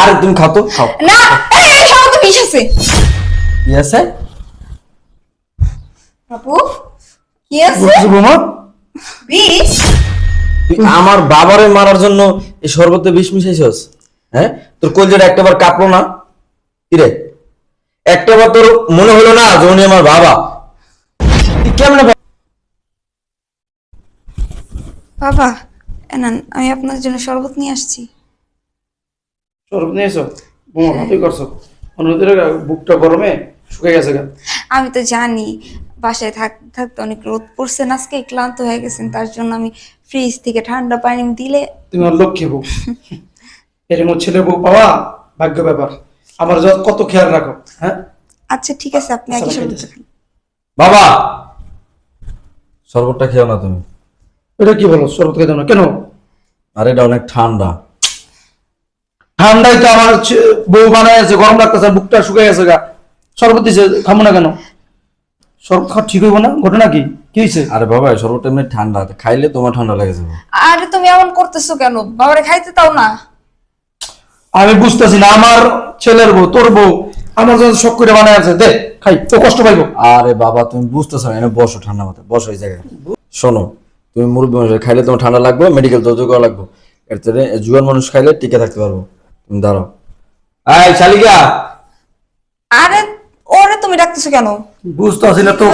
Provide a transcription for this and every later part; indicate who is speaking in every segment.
Speaker 1: আরে তুমি খাও তো, খাও।
Speaker 2: না এই সব তো বিষ আছে।
Speaker 1: কি আছে?
Speaker 2: আপু কি আছে?
Speaker 1: বুঝছো বৌমা?
Speaker 2: বিষ?
Speaker 1: তুই আমার বাবারে মারার জন্য এই শরবতে বিষ মিশাইছস? হ্যাঁ, তোর কলজের একটাবার কাঁপলো না? কিরে, একটাবার তোর মনে হলো না যে উনি আমার বাবা? তুই কেমনে
Speaker 2: বাবা এনান, আমি আপনার জন্য শরবত নিয়ে আসছি।
Speaker 3: শরবত নিয়েছো? বোমা ভালোই করছো। অনুরোধের বুকটা গরমে শুকিয়ে গেছে গা।
Speaker 2: আমি তো জানি বাসায় থাকতে থাকতে অনেক রোদ পড়ছে, আজকে ক্লান্ত হয়ে গেছেন, তার জন্য আমি ফ্রিজ থেকে ঠান্ডা পানি দিলে।
Speaker 3: তুমি আমার লক্ষ্মী বউ। এরকম ছেলে বউ পাওয়া ভাগ্য ব্যাপার। আমার কত খেয়াল রাখো। হ্যাঁ
Speaker 2: আচ্ছা ঠিক আছে, আপনি আগে শরবত খান।
Speaker 1: বাবা, শরবতটা খেও না তুমি।
Speaker 3: এটা কি বলো, শরবত খেতে না কেন?
Speaker 1: আর এটা অনেক ঠান্ডা।
Speaker 3: ঠান্ডায় তো আমার বউ বানায় আছে, গরম লাগতেছে, বুকটা শুকিয়ে গেছে গা। শরবত দিছে, খাবো না কেন? শরবত খাওয়া ঠিক হইব না? ঘটনা কি কি হয়েছে?
Speaker 1: আরে বাবা, শরবতটা এমনি ঠান্ডা, খাইলে তোমার ঠান্ডা লেগে যাবে।
Speaker 2: আরে তুমি এমন করতেছো কেন? বাবারে খাইতে দাও না।
Speaker 3: আমি বুঝতেছি না, আমার ছেলের বউ, তোর বউ আমার জন্য শখ করে বানায় আছে, দে খাই, তো কষ্ট পাইবো।
Speaker 1: আরে বাবা, তুমি বুঝতেছো না, এনে বসো, ঠান্ডা মাথায় বসো এই জায়গায়। শোনো, তুমি মুরব্বী মানুষ, খাইলে তোমার ঠান্ডা লাগবে, মেডিকেল যোগাযোগ করা লাগবে। এর থেকে জুয়ান মানুষ খাইলে টিকে থাকতে পারবো। তুমি দাঁড়াও। এই শালিকা,
Speaker 2: আরে ওরে তুমি ডাকতেছো কেন?
Speaker 3: বুঝতেছি না তো।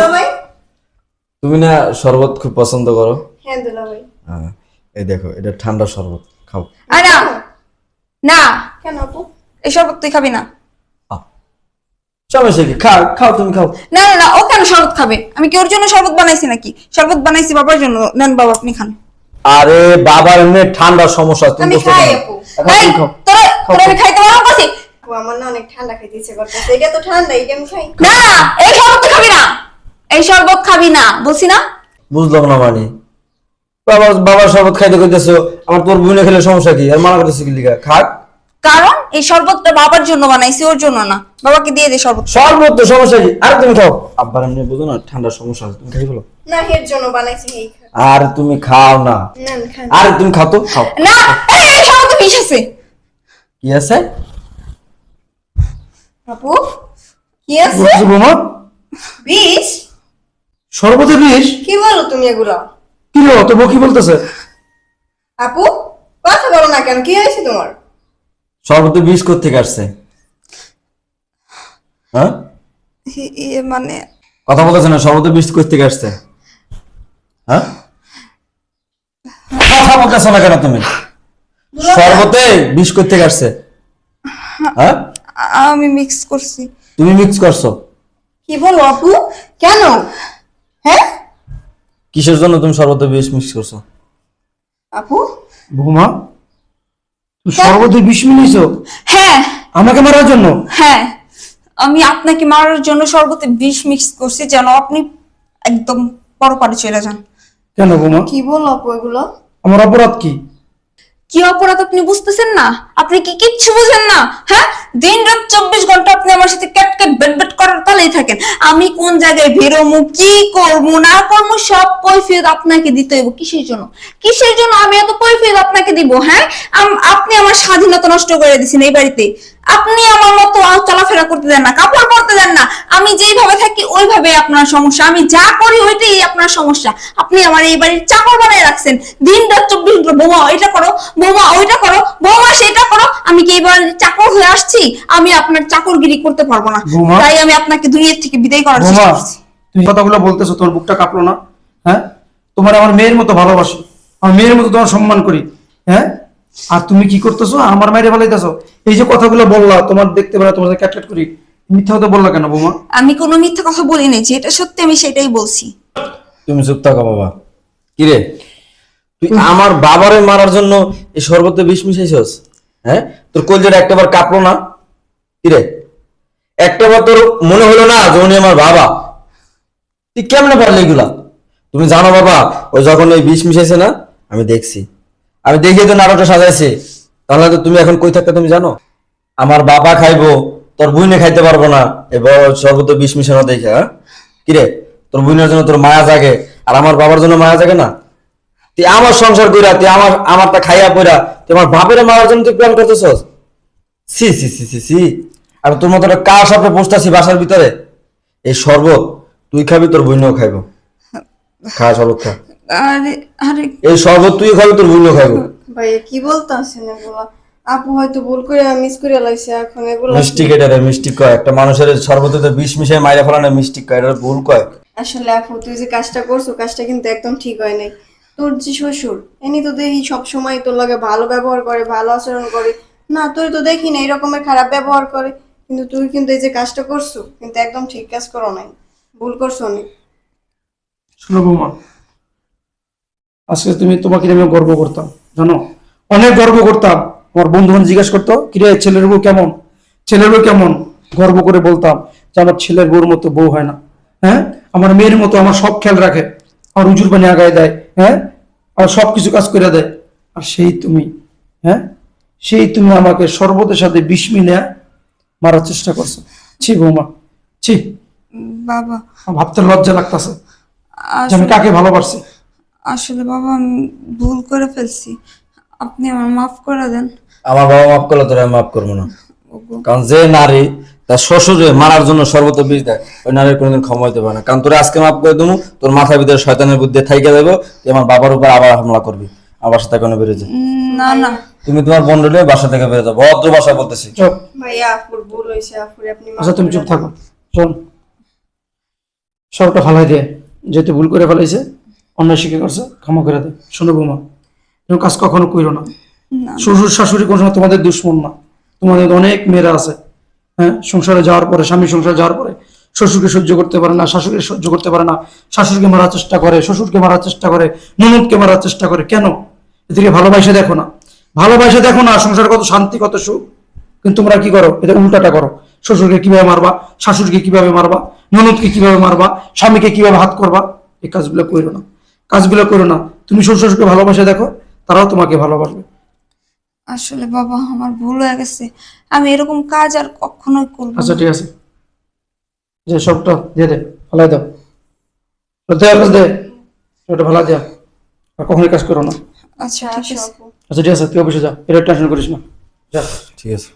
Speaker 1: তুমি না শরবত খুব পছন্দ করো?
Speaker 4: হ্যাঁ দুলাভাই।
Speaker 1: হ্যাঁ, এই দেখো, এটা ঠান্ডা শরবত, খাও।
Speaker 2: আরে না না,
Speaker 4: কেন আপু?
Speaker 2: এই শরবত তুই খাবি না।
Speaker 1: সমস্যা কি? খাও খাও, তুমি খাও।
Speaker 2: না না না, ও কেন শরবত খাবে? আমি কি ওর জন্য শরবত বানাইছি নাকি? শরবত বানাইছি বাবার জন্য। নেন বাবা, আপনি খান।
Speaker 1: আরে বাবার এমনি ঠান্ডা সমস্যা, তুমি
Speaker 4: আমি
Speaker 1: বুঝতে
Speaker 4: খাই
Speaker 1: পারো
Speaker 4: আপু।
Speaker 2: এই, তোরা আমি খাইতে পারবো কাছে?
Speaker 4: আপু, আমার না অনেক ঠান্ডা খাইতে ইচ্ছে করতেছে। এটা তো ঠান্ডা, এটা আমি খাই।
Speaker 2: না না, এই শরবত তুই খাবি না। এই শরবত খাবি না বলছি না?
Speaker 1: বুঝলাম না মানে। বাবার শরবত খাইতে কইতেছো, আমার তোর বোনে খেলে সমস্যা কি? আর মানা করতেছো কি লিগা? খাক।
Speaker 2: কারণ এই শরবতটা বাবার জন্য বানাইছি, ওর জন্য না। বাবাকে দিয়ে দে শরবত।
Speaker 1: শরবত তো সমস্যা কি? আরে তুমি খাও। আব্বার এমনি বুঝো না, ঠান্ডার সমস্যা আছে, তুমি খাই ফেলো।
Speaker 4: না, এর জন্য বানাইছি, এই খা।
Speaker 1: আর তুমি খাও না।
Speaker 4: না আমি খাই।
Speaker 1: আরে তুমি খাও তো, খাও।
Speaker 2: না এই শরবতে বিষ আছে।
Speaker 1: কি আছে?
Speaker 4: আপু কি আছে?
Speaker 3: বুঝছো বৌমা?
Speaker 4: বিষ?
Speaker 3: শরবতে বিষ?
Speaker 4: কি বলো তুমি এগুলো?
Speaker 3: কি লো, তোর বউ কি বলতেছে?
Speaker 4: আপু কথা বলো না কেন? কি হয়েছে তোমার?
Speaker 1: শরবতে বিষ কোত্থেকে আসছে? হ্যাঁ,
Speaker 2: মানে
Speaker 1: কথা বলতেছে না, শরবতে বিষ কোত্থেকে আসছে? হ্যাঁ, কথা বলতেছো না কেন তুমি? শরবতে বিষ কোত্থেকে আসছে? হ্যাঁ,
Speaker 2: আমি মিক্স করছি।
Speaker 1: তুমি মিক্স করছো?
Speaker 4: কি বলো আপু? কেন? হ্যাঁ
Speaker 1: কিসের জন্য তুমি শরবতে বিষ মিক্স করছো?
Speaker 4: আপু
Speaker 3: বৌমা, তুই শরবতে বিষ মিলিয়েছো
Speaker 2: হ্যাঁ
Speaker 3: আমাকে মারার জন্য?
Speaker 2: হ্যাঁ, আমি আপনাকে মারার জন্য শরবতে বিষ মিক্স করছি, যেন আপনি একদম পরপারে চলে যান।
Speaker 3: কেন বৌমা?
Speaker 4: কি বলো আপু এগুলো?
Speaker 3: আমার অপরাধ কি?
Speaker 2: কি অপরাধ আপনি বুঝতেছেন না? আপনি কি কিচ্ছু বুঝেন না? হ্যাঁ, দিন রাত 24 ঘন্টা আপনি আমার সাথে ক্যাট ক্যাট বেট বেট করার তালেই থাকেন। আমি কোন জায়গায় বেরোমু, কি করবো না করবো, সব কৈফিয়ত আপনাকে দিতে হইব। কিসের জন্য? কিসের জন্য আমি এত কৈফিয়ত আপনাকে দিব? হ্যাঁ, আপনি আমার স্বাধীনতা নষ্ট করে দিয়েছেন এই বাড়িতে। আপনি আমার মতো চলাফেরা করতে দেন না, কাপড় পরতে দেন না। আমি যেইভাবে থাকি ওইভাবে আপনার সমস্যা, আমি যা করি ওইটাই আপনার সমস্যা। আপনি আমার এই বাড়ির চাকর বানায় রাখছেন। দিন রাত 24 ঘন্টা বৌমা এটা করো, বৌমা ওইটা করো, বৌমা সেটা করো। আমি কি এই বাড়ির চাকর হয়ে আসছি? আমি আপনার চাকরগিরি করতে পারবো না,
Speaker 3: বৌমা।
Speaker 2: তাই আমি আপনাকে দুনিয়া থেকে বিদায় করার
Speaker 3: বৌমা,
Speaker 2: চেষ্টা করছি।
Speaker 3: তুমি কথাগুলো বলতেছো, তোর বুকটা কাঁপলো না? হ্যাঁ, তোমার আমার মেয়ের মতো ভালোবাসি, আমার মেয়ের মতো তোমার সম্মান করি। হ্যাঁ, আর তুমি কি করতেছো? আমার মায়ের ফেলাইতেছো। এই যে কথাগুলো বললা, তোমার দেখতে পেলা, তোমার ক্যাটক্যাট করি, মিথ্যা কথা বললা কেন বৌমা?
Speaker 2: আমি কোনো মিথ্যা কথা বলি নাই, যেটা সত্যি আমি সেটাই বলছি।
Speaker 1: তুমি চুপ থাকো বাবা। কিরে, তুই আমার বাবারে মারার জন্য এই শরবতে বিষ মিশাইছস? হ্যাঁ, তোর কলজের একটাবার কাঁপলো না? কিরে, একটাবার তোর মনে হলো না যে উনি আমার বাবা? তুই কেমনে পারলি এগুলা? তুমি জানো বাবা, ও যখন ওই বিষ মিশাইছে না, আমি দেখছি, আমি দেখিয়ে তো নাটকটা সাজাইছি। তাহলে তো তুমি এখন কই থাকতে তুমি জানো? আমার বাবা খাইবো, তোর বুইনে খাইতে পারবো না এবার শরবতে বিষ মিশানো দেখে? হ্যাঁ, কিরে, তোর বুইনের জন্য তোর মায়া জাগে, আর আমার বাবার জন্য মায়া জাগে না? তুই আমার সংসার কইরা, তুই আমারটা খাইয়া পইরা তুই আমার বাপের মারার জন্য তুই প্ল্যান করতেছস? সি সি সি সি সি আর তোর মতো একটা কার সাথে বসতেছি বাসার ভিতরে। এই শরবত তুই খাবি, তোর বইনও খাইব। খা শরবত খা।
Speaker 2: আরে আরে
Speaker 1: এই শরবত তুই খাবি, তোর বইনও খাইব।
Speaker 4: ভাইয়া কি বলতাছেন এগুলা? আপু হয়তো ভুল করে মিস করে লাইছে, এখন এগুলো
Speaker 1: মিষ্টি কেটারে মিষ্টি কয়, একটা মানুষের শরবতে তো বিষ মিশাই মাইরা ফেলানো মিষ্টি কয়, এটা ভুল কয়।
Speaker 4: আসলে আপু তুই যে কাজটা করছো, কাজটা কিন্তু একদম ঠিক হয় নাই। তোর যে শ্বশুর এনি তো দেখি সব সময় তোর লগে ভালো ব্যবহার করে, ভালো আচরণ করে, না তুই তো দেখি না এরকমের খারাপ ব্যবহার করে। কিন্তু তুই কিন্তু এই যে কাজটা করছো কিন্তু একদম ঠিক কাজ করো নাই, ভুল করছো অনেক।
Speaker 3: শোনো বৌমা, আজকে তোমাকে নিয়ে আমি গর্ব করতাম, জানো, অনেক গর্ব করতাম। আমার বন্ধু বান্ধব জিজ্ঞেস করতো, কিরে ছেলের বউ কেমন, ছেলের বউ কেমন, গর্ব করে বলতাম যে আমার ছেলের বউর মতো বউ হয় না। হ্যাঁ, আমার মেয়ের মতো আমার সব খেয়াল রাখে, আমার উজুর পানি আগায় দেয়, হ্যাঁ, আর সব কিছু কাজ করে দেয়। আর সেই তুমি, হ্যাঁ, সেই তুমি আমাকে শরবতের সাথে বিষ মিলিয়ে মারার চেষ্টা করছো। ছি বৌমা, ছি,
Speaker 2: বাবা
Speaker 3: আমার ভাবতে লজ্জা লাগতেছে যে আমি
Speaker 2: আসলে
Speaker 3: কাকে ভালোবাসছি।
Speaker 2: আসলে বাবা আমি ভুল করে ফেলছি, আপনি আমার মাফ করে দেন।
Speaker 1: আমার বাবা মাফ করলে তোরা মাফ করবো না।
Speaker 2: ওগো,
Speaker 1: কারণ যে নারী তার শ্বশুরে মারার জন্য সর্বত বিষ দেয়, ওই নারীর কোনোদিন ক্ষমা হইতে পারে না। কারণ তোরা আজকে মাফ করে দেবো, তোর মাথার ভিতরে শয়তানের বুদ্ধি থাইকে দেবো, তুই আমার বাবার উপর আবার হামলা করবি। আমার বাসা থেকে বেরো যা।
Speaker 2: না না
Speaker 1: তুমি তোমার বন্ধু নিয়ে বাসা থেকে বেরো যাও, ভদ্র ভাষায় বলতেছি।
Speaker 3: চুপ।
Speaker 4: ভাইয়া আপুর ভুল হয়েছে, আপুর আপনি মাফ
Speaker 3: আচ্ছা তুমি
Speaker 4: করে
Speaker 3: চুপ
Speaker 4: দেন।
Speaker 3: থাকো, শোন, সবটা ফালাই দে, যেহেতু ভুল করে ফেলাইছে, অন্যায় স্বীকার করছে, ক্ষমা করে দে। শোনো বৌমা, এরকম কাজ কখনো কইরো না।
Speaker 2: না
Speaker 3: শ্বশুর শাশুড়ি কোনো সময় তোমাদের দুশ্মন না। তোমাদের অনেক মেয়েরা আছে, হ্যাঁ, সংসারে যাওয়ার পরে, স্বামী সংসারে যাওয়ার পরে শ্বশুরকে সহ্য করতে পারে না, শাশুড়িকে সহ্য করতে পারে না, শাশুড়িকে মারার চেষ্টা করে, শ্বশুরকে মারার চেষ্টা করে, ননদকে মারার চেষ্টা করে। কেন? এদিকে ভালোবাসে দেখো না, ভালোবাসে দেখো না সংসারে কত শান্তি, কত সুখ। কিন্তু তোমরা কি করো? এটা উল্টাটা করো। শ্বশুরকে কিভাবে মারবা, শাশুড়িকে কিভাবে মারবা, ননদকে কিভাবে মারবা, স্বামীকে কিভাবে হাত করবা, এই কাজগুলো করো না, কাজগুলো করো না। তুমি শ্বশুর শাশুড়িকে ভালোবাসে দেখো, তারাও তোমাকে ভালোবাসবে।
Speaker 2: আসলে বাবা আমার ভুল হয়ে গেছে, আমি এরকম কাজ আর কখনোই করবো
Speaker 3: আচ্ছা
Speaker 2: না।
Speaker 3: ঠিক আছে, যে সবটা দিয়ে দে, ফালাই দাও, দেওয়ার কাজ দে, ওটা ফালা দেওয়া, আর কখনোই কাজ করো না।
Speaker 2: আচ্ছা ঠিক
Speaker 4: আসো
Speaker 2: আছে।
Speaker 4: আপু।
Speaker 3: আচ্ছা ঠিক আছে, তুই অফিসে যা, এটা টেনশন করিস না, যা।
Speaker 1: ঠিক আছে।